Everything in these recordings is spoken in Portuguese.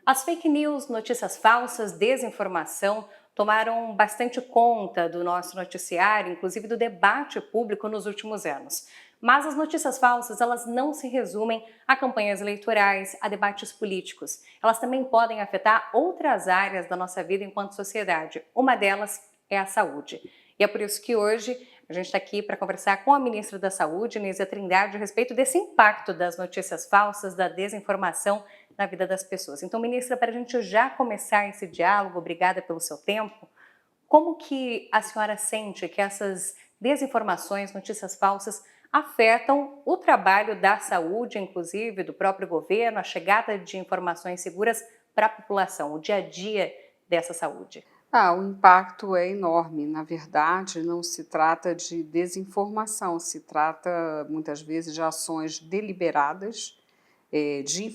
As fake news, notícias falsas, desinformação tomaram bastante conta do nosso noticiário, inclusive do debate público nos últimos anos. Mas as notícias falsas, elas não se resumem a campanhas eleitorais, a debates políticos. Elas também podem afetar outras áreas da nossa vida enquanto sociedade. Uma delas é a saúde. E é por isso que hoje a gente está aqui para conversar com a ministra da Saúde, Nízia Trindade, a respeito desse impacto das notícias falsas, da desinformação na vida das pessoas. Então, ministra, para a gente já começar esse diálogo, obrigada pelo seu tempo, como que a senhora sente que essas desinformações, notícias falsas, afetam o trabalho da saúde, inclusive do próprio governo, a chegada de informações seguras para a população, o dia a dia dessa saúde? O impacto é enorme. Na verdade, não se trata de desinformação, se trata muitas vezes de ações deliberadas de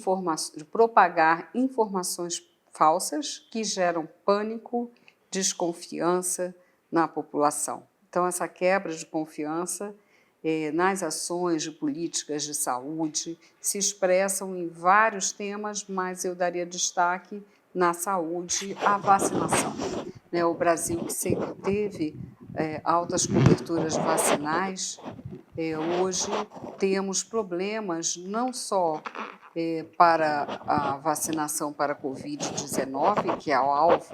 propagar informações falsas que geram pânico, desconfiança na população. Então, essa quebra de confiança nas ações de políticas de saúde se expressam em vários temas, mas eu daria destaque na saúde à vacinação. O Brasil, que sempre teve altas coberturas vacinais, hoje temos problemas não só para a vacinação para a Covid-19, que é o alvo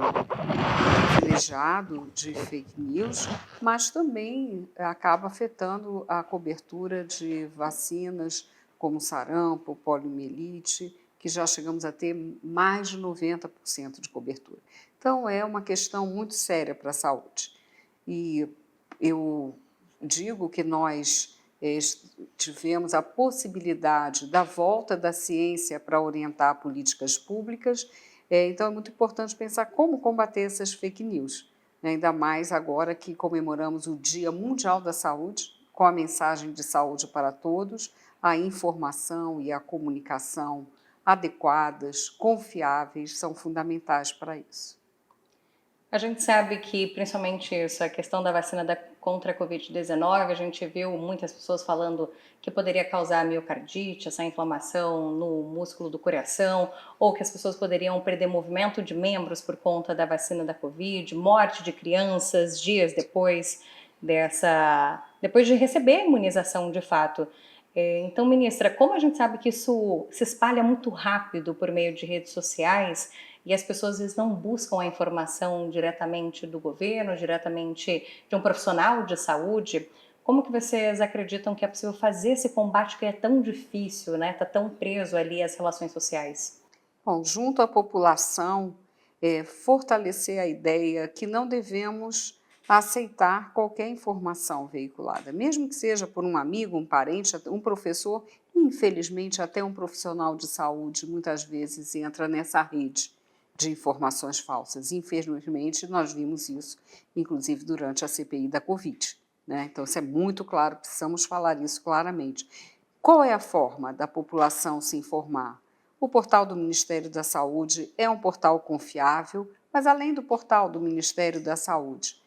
privilegiado de fake news, mas também acaba afetando a cobertura de vacinas como sarampo, poliomielite, que já chegamos a ter mais de 90% de cobertura. Então, é uma questão muito séria para a saúde. E eu digo que nós tivemos a possibilidade da volta da ciência para orientar políticas públicas, então é muito importante pensar como combater essas fake news, ainda mais agora que comemoramos o Dia Mundial da Saúde, com a mensagem de saúde para todos, a informação e a comunicação adequadas, confiáveis, são fundamentais para isso. A gente sabe que, principalmente isso, a questão da vacina contra a Covid-19, a gente viu muitas pessoas falando que poderia causar miocardite, essa inflamação no músculo do coração, ou que as pessoas poderiam perder movimento de membros por conta da vacina da Covid, morte de crianças dias depois de receber a imunização de fato. Então, ministra, como a gente sabe que isso se espalha muito rápido por meio de redes sociais e as pessoas às vezes não buscam a informação diretamente do governo, diretamente de um profissional de saúde, como que vocês acreditam que é possível fazer esse combate que é tão difícil, né? Está tão preso ali às relações sociais? Bom, junto à população, fortalecer a ideia que não devemos aceitar qualquer informação veiculada, mesmo que seja por um amigo, um parente, um professor, infelizmente até um profissional de saúde muitas vezes entra nessa rede de informações falsas. Infelizmente, nós vimos isso, inclusive durante a CPI da Covid, né? Então, isso é muito claro, precisamos falar isso claramente. Qual é a forma da população se informar? O portal do Ministério da Saúde é um portal confiável, mas além do portal do Ministério da Saúde,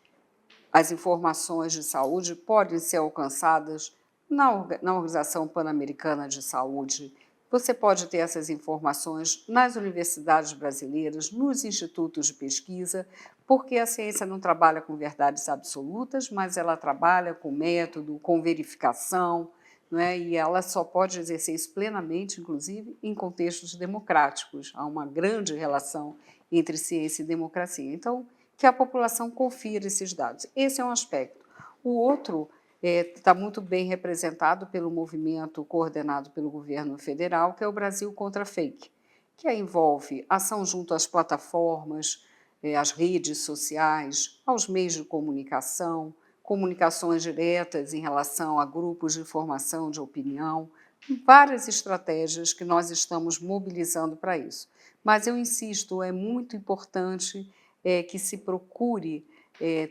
as informações de saúde podem ser alcançadas na Organização Pan-Americana de Saúde. Você pode ter essas informações nas universidades brasileiras, nos institutos de pesquisa, porque a ciência não trabalha com verdades absolutas, mas ela trabalha com método, com verificação, e ela só pode exercer isso plenamente, inclusive, em contextos democráticos. Há uma grande relação entre ciência e democracia. Então, que a população confira esses dados. Esse é um aspecto. O outro está muito bem representado pelo movimento coordenado pelo governo federal, que é o Brasil contra a Fake, que envolve ação junto às plataformas, às redes sociais, aos meios de comunicação, comunicações diretas em relação a grupos de formação de opinião, várias estratégias que nós estamos mobilizando para isso. Mas eu insisto, é muito importante que se procure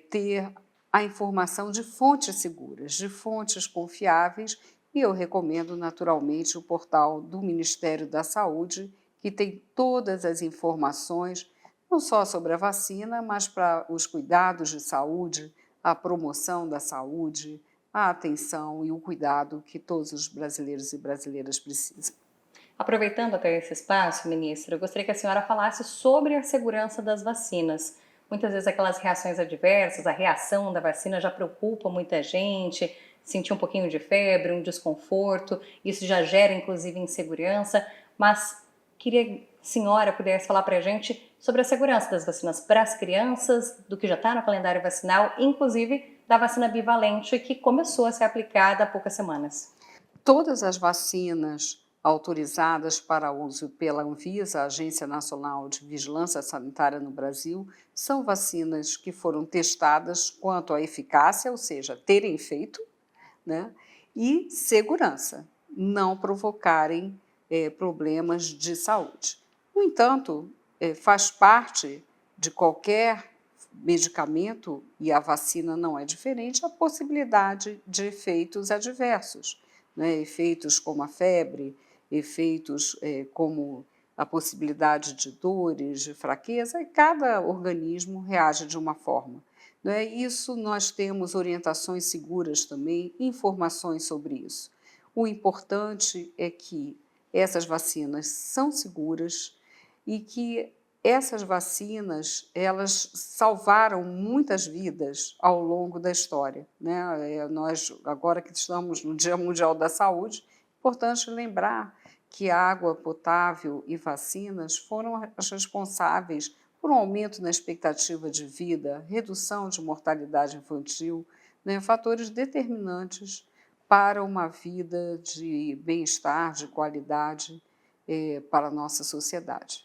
ter a informação de fontes seguras, de fontes confiáveis, e eu recomendo naturalmente o portal do Ministério da Saúde, que tem todas as informações, não só sobre a vacina, mas para os cuidados de saúde, a promoção da saúde, a atenção e o cuidado que todos os brasileiros e brasileiras precisam. Aproveitando até esse espaço, ministra, eu gostaria que a senhora falasse sobre a segurança das vacinas. Muitas vezes aquelas reações adversas, a reação da vacina já preocupa muita gente, sentir um pouquinho de febre, um desconforto, isso já gera inclusive insegurança, mas queria que a senhora pudesse falar para a gente sobre a segurança das vacinas para as crianças, do que já está no calendário vacinal, inclusive da vacina bivalente que começou a ser aplicada há poucas semanas. Todas as vacinas autorizadas para uso pela Anvisa, a Agência Nacional de Vigilância Sanitária no Brasil, são vacinas que foram testadas quanto à eficácia, ou seja, terem efeito, né, e segurança, não provocarem problemas de saúde. No entanto, faz parte de qualquer medicamento, e a vacina não é diferente, a possibilidade de efeitos adversos, né? Efeitos como a febre, efeitos como a possibilidade de dores, de fraqueza, e cada organismo reage de uma forma. Não é isso, nós temos orientações seguras também, informações sobre isso. O importante é que essas vacinas são seguras e que essas vacinas, elas salvaram muitas vidas ao longo da história, né? Nós, agora que estamos no Dia Mundial da Saúde, é importante lembrar que água potável e vacinas foram as responsáveis por um aumento na expectativa de vida, redução de mortalidade infantil, né? Fatores determinantes para uma vida de bem-estar, de qualidade para a nossa sociedade.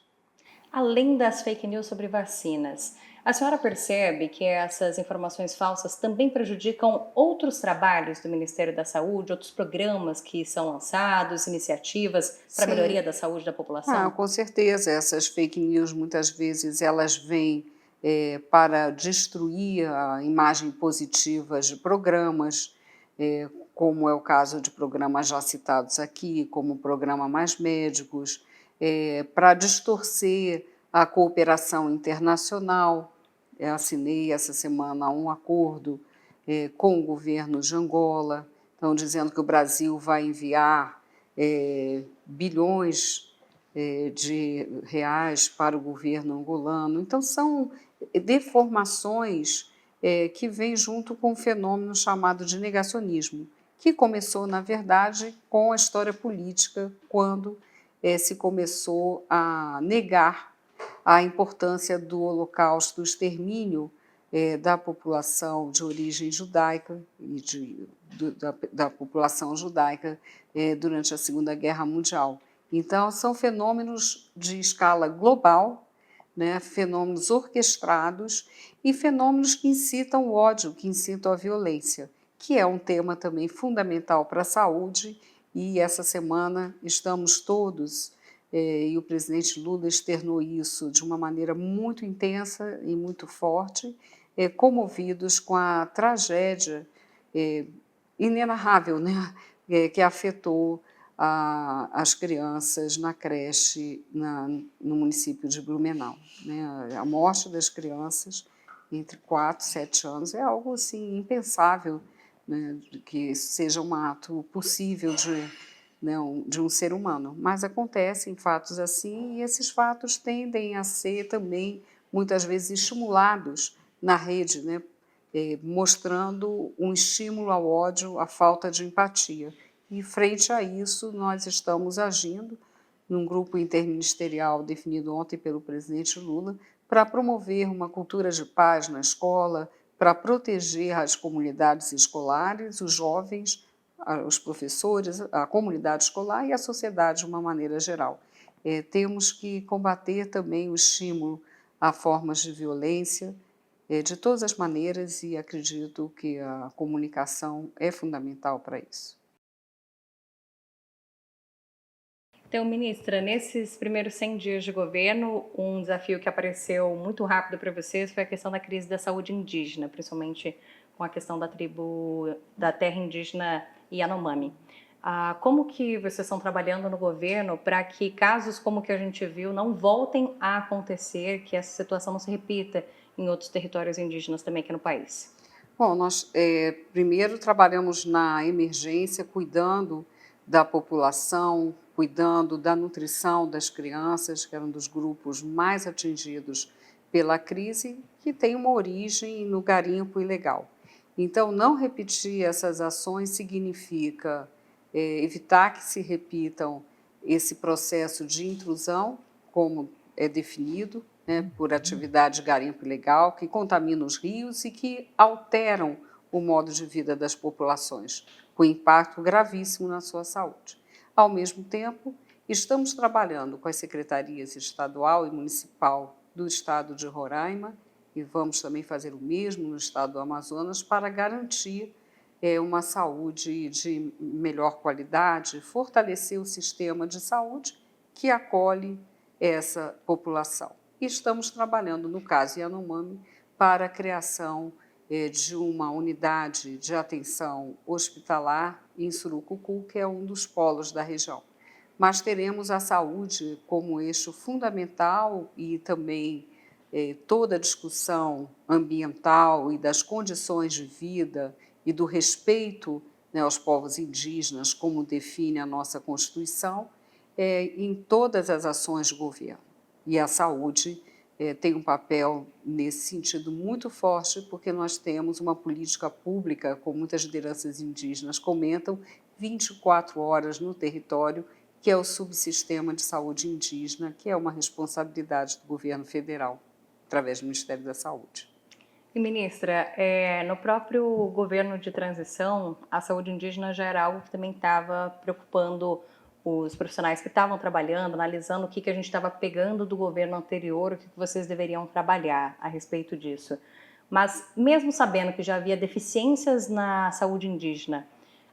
Além das fake news sobre vacinas, a senhora percebe que essas informações falsas também prejudicam outros trabalhos do Ministério da Saúde, outros programas que são lançados, iniciativas para a melhoria Sim, da saúde da população? com certeza, essas fake news muitas vezes elas vêm para destruir a imagem positiva de programas, como é o caso de programas já citados aqui, como o programa Mais Médicos, para distorcer a cooperação internacional. Assinei essa semana um acordo com o governo de Angola, estão dizendo que o Brasil vai enviar bilhões de reais para o governo angolano. Então, são deformações que vêm junto com um fenômeno chamado de negacionismo, que começou, na verdade, com a história política, quando se começou a negar a importância do Holocausto, do extermínio da população de origem judaica e da população judaica durante a Segunda Guerra Mundial. Então, são fenômenos de escala global, né, fenômenos orquestrados e fenômenos que incitam o ódio, que incitam a violência, que é um tema também fundamental para a saúde, e essa semana estamos todos, e o presidente Lula externou isso de uma maneira muito intensa e muito forte, comovidos com a tragédia inenarrável, né, que afetou as crianças na creche no município de Blumenau, né? A morte das crianças entre 4 e 7 anos é algo assim impensável, né, que seja um ato possível de um ser humano, mas acontecem fatos assim, e esses fatos tendem a ser também muitas vezes estimulados na rede, né, mostrando um estímulo ao ódio, à falta de empatia. E, frente a isso, nós estamos agindo num grupo interministerial definido ontem pelo presidente Lula para promover uma cultura de paz na escola, para proteger as comunidades escolares, os jovens, os professores, a comunidade escolar e a sociedade de uma maneira geral. Temos que combater também o estímulo a formas de violência, de todas as maneiras, e acredito que a comunicação é fundamental para isso. Então, ministra, nesses primeiros 100 dias de governo, um desafio que apareceu muito rápido para vocês foi a questão da crise da saúde indígena, principalmente com a questão da tribo da terra indígena Yanomami. Como que vocês estão trabalhando no governo para que casos como o que a gente viu não voltem a acontecer, que essa situação não se repita em outros territórios indígenas também aqui no país? Bom, nós primeiro trabalhamos na emergência, cuidando da população, cuidando da nutrição das crianças, que eram dos grupos mais atingidos pela crise, que tem uma origem no garimpo ilegal. Então, não repetir essas ações significa evitar que se repitam esse processo de intrusão, como é definido, né, por atividade de garimpo ilegal, que contamina os rios e que alteram o modo de vida das populações, com impacto gravíssimo na sua saúde. Ao mesmo tempo, estamos trabalhando com as secretarias estadual e municipal do estado de Roraima e vamos também fazer o mesmo no estado do Amazonas para garantir uma saúde de melhor qualidade, fortalecer o sistema de saúde que acolhe essa população. E estamos trabalhando, no caso Yanomami, para a criação de uma unidade de atenção hospitalar em Surucucu, que é um dos polos da região. Mas teremos a saúde como eixo fundamental e também toda a discussão ambiental e das condições de vida e do respeito, né, aos povos indígenas, como define a nossa Constituição, em todas as ações de governo. E a saúde tem um papel nesse sentido muito forte, porque nós temos uma política pública, como muitas lideranças indígenas comentam, 24 horas no território, que é o subsistema de saúde indígena, que é uma responsabilidade do governo federal, através do Ministério da Saúde. E, ministra, no próprio governo de transição, a saúde indígena já era algo que também estava preocupando os profissionais que estavam trabalhando, analisando o que a gente estava pegando do governo anterior, o que vocês deveriam trabalhar a respeito disso. Mas, mesmo sabendo que já havia deficiências na saúde indígena,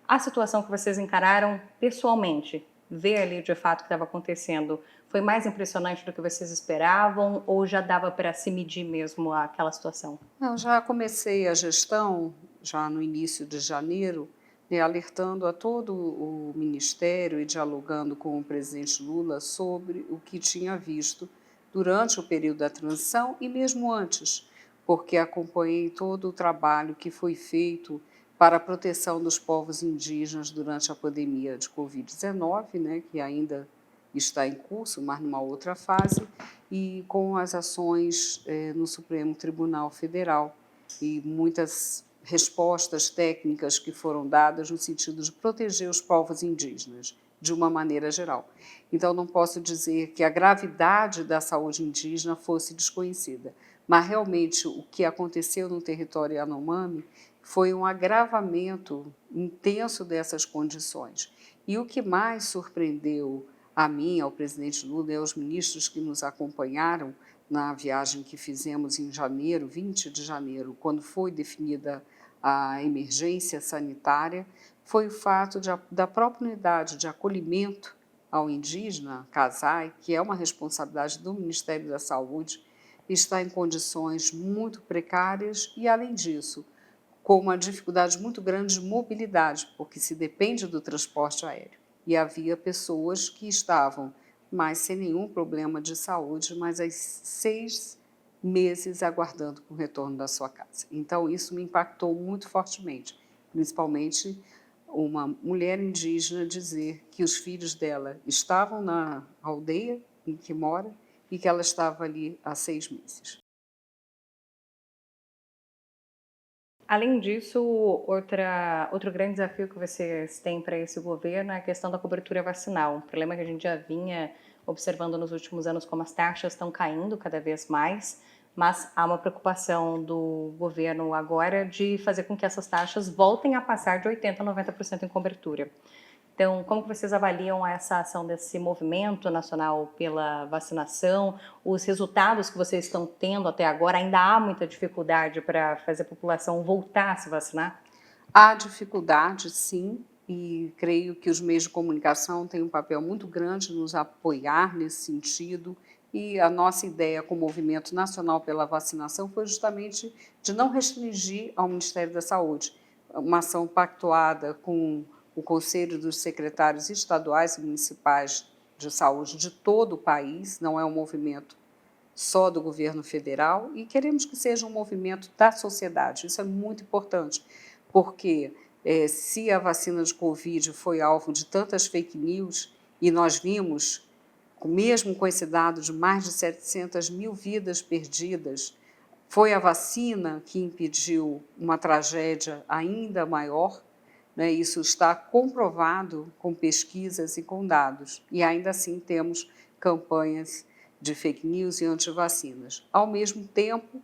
a situação que vocês encararam pessoalmente, ver ali de fato o que estava acontecendo, foi mais impressionante do que vocês esperavam ou já dava para se medir mesmo aquela situação? Eu já comecei a gestão, já no início de janeiro, né, alertando a todo o Ministério e dialogando com o presidente Lula sobre o que tinha visto durante o período da transição e mesmo antes, porque acompanhei todo o trabalho que foi feito para a proteção dos povos indígenas durante a pandemia de Covid-19, né, que ainda está em curso, mas numa outra fase, e com as ações no Supremo Tribunal Federal e muitas respostas técnicas que foram dadas no sentido de proteger os povos indígenas, de uma maneira geral. Então, não posso dizer que a gravidade da saúde indígena fosse desconhecida, mas realmente o que aconteceu no território Yanomami foi um agravamento intenso dessas condições. E o que mais surpreendeu a mim, ao presidente Lula e aos ministros que nos acompanharam na viagem que fizemos em janeiro, 20 de janeiro, quando foi definida a emergência sanitária, foi o fato da própria unidade de acolhimento ao indígena, CASAI, que é uma responsabilidade do Ministério da Saúde, está em condições muito precárias e, além disso, com uma dificuldade muito grande de mobilidade, porque se depende do transporte aéreo. E havia pessoas que estavam, mas sem nenhum problema de saúde, mas há 6 meses aguardando o retorno da sua casa. Então, isso me impactou muito fortemente, principalmente uma mulher indígena dizer que os filhos dela estavam na aldeia em que mora e que ela estava ali há 6 meses. Além disso, outro grande desafio que vocês têm para esse governo é a questão da cobertura vacinal. Um problema que a gente já vinha observando nos últimos anos, como as taxas estão caindo cada vez mais, mas há uma preocupação do governo agora de fazer com que essas taxas voltem a passar de 80% a 90% em cobertura. Então, como que vocês avaliam essa ação desse movimento nacional pela vacinação? Os resultados que vocês estão tendo até agora, ainda há muita dificuldade para fazer a população voltar a se vacinar? Há dificuldade, sim, e creio que os meios de comunicação têm um papel muito grande em nos apoiar nesse sentido. E a nossa ideia com o Movimento Nacional pela Vacinação foi justamente de não restringir ao Ministério da Saúde, uma ação pactuada com o Conselho dos Secretários Estaduais e Municipais de Saúde de todo o país, não é um movimento só do governo federal, e queremos que seja um movimento da sociedade. Isso é muito importante, porque se a vacina de Covid foi alvo de tantas fake news E nós vimos, mesmo com esse dado de mais de 700 mil vidas perdidas, foi a vacina que impediu uma tragédia ainda maior, né? Isso está comprovado com pesquisas e com dados, e ainda assim temos campanhas de fake news e antivacinas. Ao mesmo tempo,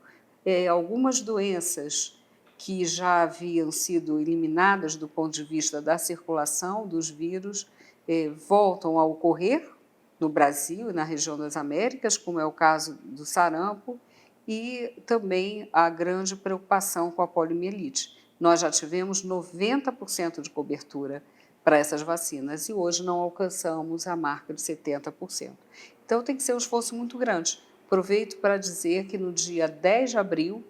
algumas doenças que já haviam sido eliminadas do ponto de vista da circulação dos vírus voltam a ocorrer no Brasil e na região das Américas, como é o caso do sarampo, e também a grande preocupação com a poliomielite. Nós já tivemos 90% de cobertura para essas vacinas e hoje não alcançamos a marca de 70%. Então tem que ser um esforço muito grande. Aproveito para dizer que no dia 10 de abril,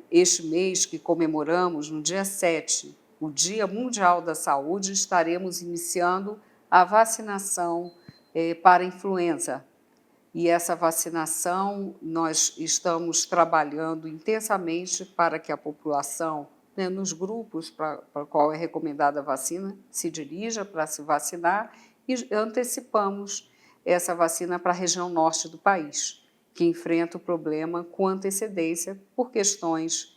este mês que comemoramos, no dia 7, o Dia Mundial da Saúde, estaremos iniciando a vacinação para a influenza. E essa vacinação, nós estamos trabalhando intensamente para que a população, né, nos grupos para o qual é recomendada a vacina, se dirija para se vacinar e antecipamos essa vacina para a região norte do país, que enfrenta o problema com antecedência por questões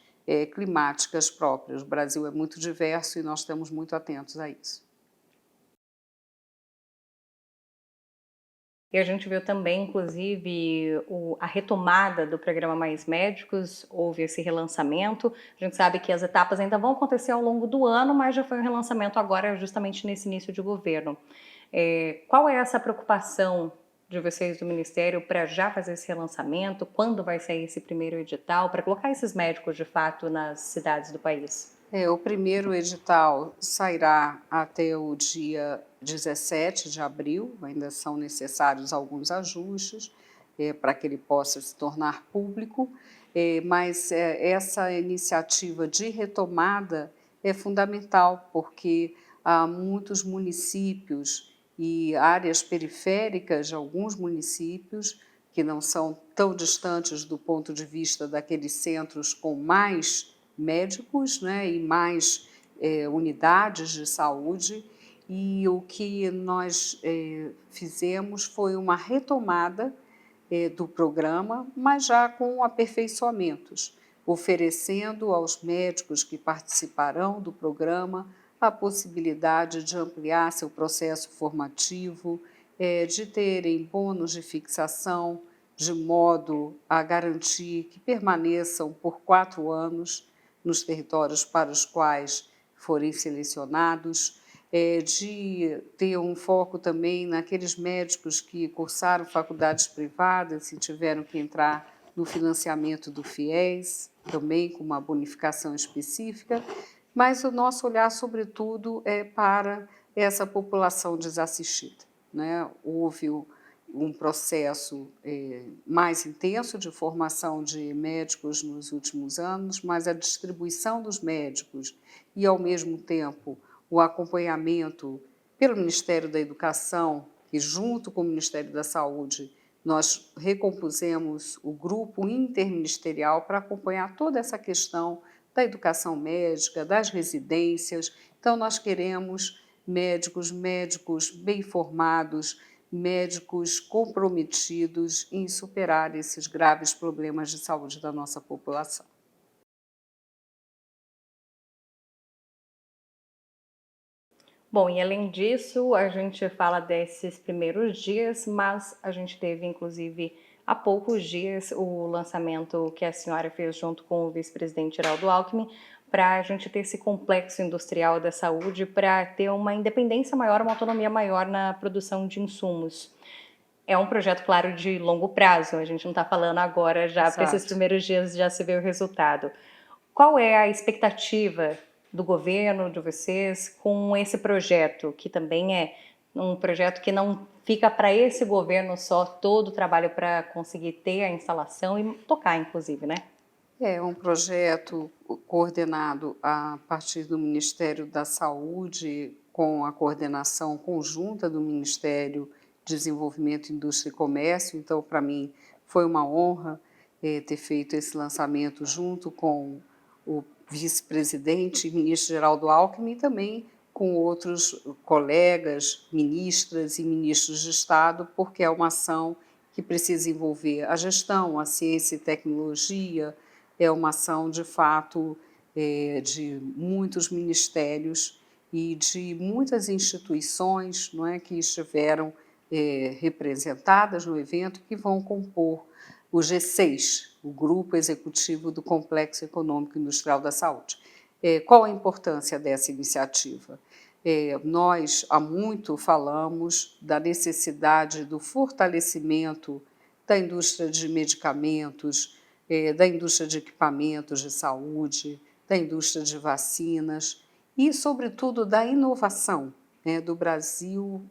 climáticas próprias. O Brasil é muito diverso e nós estamos muito atentos a isso. E a gente viu também, inclusive, a retomada do programa Mais Médicos, houve esse relançamento. A gente sabe que as etapas ainda vão acontecer ao longo do ano, mas já foi um relançamento agora, justamente nesse início de governo. Qual é essa preocupação de vocês do Ministério para já fazer esse relançamento? Quando vai sair esse primeiro edital para colocar esses médicos, de fato, nas cidades do país? O primeiro edital sairá até o dia 17 de abril, ainda são necessários alguns ajustes para que ele possa se tornar público, mas essa iniciativa de retomada é fundamental, porque há muitos municípios e áreas periféricas de alguns municípios que não são tão distantes do ponto de vista daqueles centros com mais médicos, né, e mais unidades de saúde, e o que nós fizemos foi uma retomada do programa, mas já com aperfeiçoamentos, oferecendo aos médicos que participarão do programa a possibilidade de ampliar seu processo formativo, de terem bônus de fixação, de modo a garantir que permaneçam por 4 anos nos territórios para os quais forem selecionados, de ter um foco também naqueles médicos que cursaram faculdades privadas e tiveram que entrar no financiamento do FIES, também com uma bonificação específica, mas o nosso olhar, sobretudo, é para essa população desassistida, né? Houve um processo mais intenso de formação de médicos nos últimos anos, mas a distribuição dos médicos e, ao mesmo tempo, o acompanhamento pelo Ministério da Educação, que junto com o Ministério da Saúde, nós recompusemos o grupo interministerial para acompanhar toda essa questão da educação médica, das residências. Então, nós queremos médicos bem formados, médicos comprometidos em superar esses graves problemas de saúde da nossa população. Bom, e além disso, a gente fala desses primeiros dias, mas a gente teve, inclusive, há poucos dias, o lançamento que a senhora fez junto com o vice-presidente Geraldo Alckmin, para a gente ter esse complexo industrial da saúde, para ter uma independência maior, uma autonomia maior na produção de insumos. É um projeto, claro, de longo prazo, a gente não está falando agora já, para esses primeiros dias já se vê o resultado. Qual é a expectativa do governo, de vocês, com esse projeto, que também é um projeto que não fica para esse governo só todo o trabalho para conseguir ter a instalação e tocar, inclusive, né? É um projeto coordenado a partir do Ministério da Saúde, com a coordenação conjunta do Ministério de Desenvolvimento, Indústria e Comércio. Então, para mim, foi uma honra ter feito esse lançamento junto com o vice-presidente e ministro Geraldo Alckmin, e também com com outros colegas, ministras e ministros de Estado, porque é uma ação que precisa envolver a gestão, a ciência e tecnologia, é uma ação, de fato, de muitos ministérios e de muitas instituições, não é, que estiveram representadas no evento, que vão compor o G6, o Grupo Executivo do Complexo Econômico e Industrial da Saúde. Qual a importância dessa iniciativa? Nós há muito falamos da necessidade do fortalecimento da indústria de medicamentos, da indústria de equipamentos de saúde, da indústria de vacinas e, sobretudo, da inovação, né, do Brasil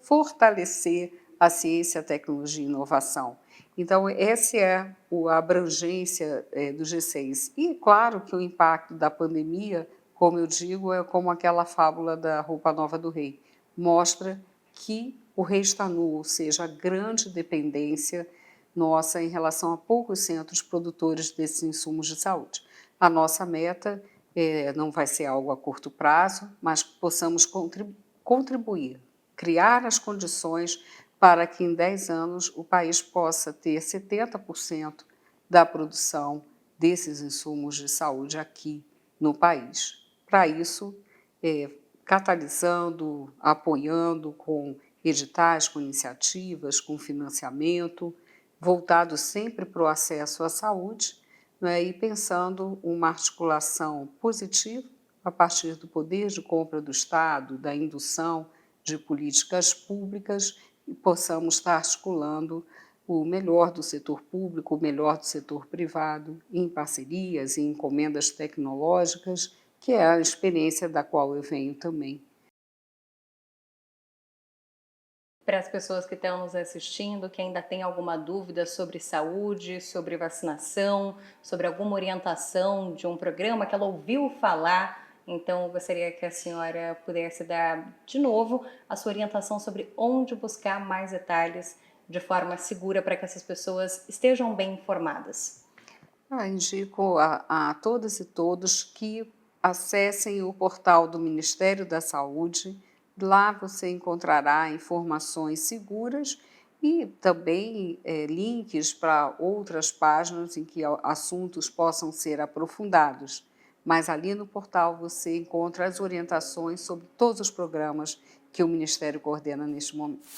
fortalecer a ciência, a tecnologia e inovação. Então, essa é a abrangência do G6. E, claro, que o impacto da pandemia, como eu digo, é como aquela fábula da roupa nova do rei. Mostra que o rei está nu, ou seja, a grande dependência nossa em relação a poucos centros produtores desses insumos de saúde. A nossa meta não vai ser algo a curto prazo, mas que possamos contribuir, criar as condições para que em 10 anos o país possa ter 70% da produção desses insumos de saúde aqui no país. Para isso, catalisando, apoiando com editais, com iniciativas, com financiamento, voltado sempre para o acesso à saúde, né, e pensando uma articulação positiva a partir do poder de compra do Estado, da indução de políticas públicas, e possamos estar articulando o melhor do setor público, o melhor do setor privado, em parcerias e encomendas tecnológicas, que é a experiência da qual eu venho também. Para as pessoas que estão nos assistindo, que ainda têm alguma dúvida sobre saúde, sobre vacinação, sobre alguma orientação de um programa que ela ouviu falar, então eu gostaria que a senhora pudesse dar de novo a sua orientação sobre onde buscar mais detalhes de forma segura para que essas pessoas estejam bem informadas. Indico a todas e todos que acessem o portal do Ministério da Saúde. Lá você encontrará informações seguras e também links para outras páginas em que assuntos possam ser aprofundados. Mas ali no portal você encontra as orientações sobre todos os programas que o Ministério coordena neste momento.